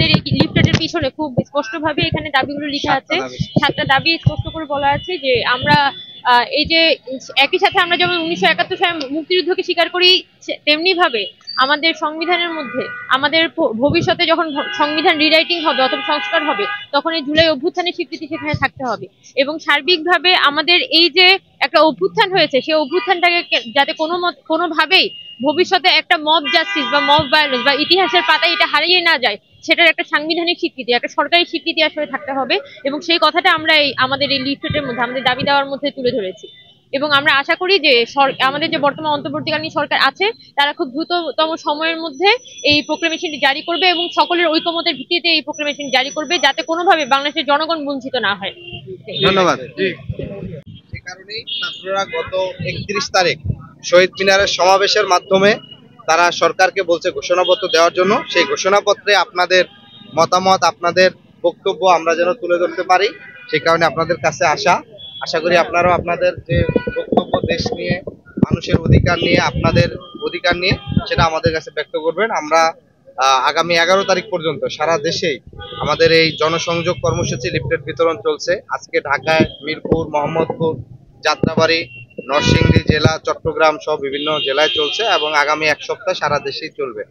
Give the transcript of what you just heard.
আমাদের এই লিফলেটের পিছনে খুব স্পষ্টভাবে এখানে দাবিগুলো লেখা আছে। 7টা দাবি স্পষ্ট করে বলা আছে যে আমরা এই যে একই সাথে আমরা যেমন 1971 সালে মুক্তিযুদ্ধকে স্বীকার করি, তেমনি ভাবে আমাদের সংবিধানের মধ্যে আমাদের ভবিষ্যতে যখন সংবিধান রিরাইটিং হবে অথবা সংস্কার হবে, তখন এই জুলাই অভ্যুত্থানের স্বীকৃতি সেখানে থাকতে হবে। এবং সার্বিকভাবে আমাদের এই যে একটা অভ্যুত্থান হয়েছে, সেই অভ্যুত্থানটাকে যাতে কোনোভাবেই ভবিষ্যতে একটা মব জাস্টিস বা মব ভায়োলেন্স বা ইতিহাসের পাতায় এটা হারিয়ে না যায়, সেটার একটা সাংবিধানিক স্বীকৃতি, একটা সরকারি স্বীকৃতি আসলে থাকতে হবে। এবং সেই কথাটা আমরা আমাদের এই লিফলেটের মধ্যে, আমাদের দাবি দেওয়ার মধ্যে তুলে ধরেছি। এবং আমরা আশা করি যে আমাদের যে বর্তমান অন্তর্বর্তীকালীন সরকার আছে, তারা খুব দ্রুততম সময়ের মধ্যে এই প্রোক্লেমেশনটি জারি করবে এবং সকলের ঐকমত্যের ভিত্তিতে এই প্রোক্লেমেশন জারি করবে, যাতে কোনোভাবে বাংলাদেশের জনগণ বঞ্চিত না হয়। ধন্যবাদ। সে কারণেই ছাত্ররা গত 31 তারিখ শহীদ মিনারের সমাবেশের মাধ্যমে তারা সরকারকে বলছে ঘোষণাপত্র দেওয়ার জন্য। সেই ঘোষণাপত্রে আপনাদের মতামত, আপনাদের বক্তব্য আমরা যেন তুলে ধরতে পারি, সেই কারণে আপনাদের কাছে আশা করি আপনারাও আপনাদের যে বক্তব্য দেশ নিয়ে, মানুষের অধিকার নিয়ে, আপনাদের অধিকার নিয়ে, সেটা আমাদের কাছে ব্যক্ত করবেন। আমরা আগামী 11 তারিখ পর্যন্ত সারা দেশেই আমাদের এই জনসংযোগ কর্মসূচি লিফলেট বিতরণ চলছে। আজকে ঢাকায় মিরপুর, মোহাম্মদপুর, যাত্রাবাড়ি, নরসিংদী জেলা, চট্টগ্রাম সহ বিভিন্ন জেলায় চলছে এবং আগামী 1 সপ্তাহ সারা দেশেই চলবে।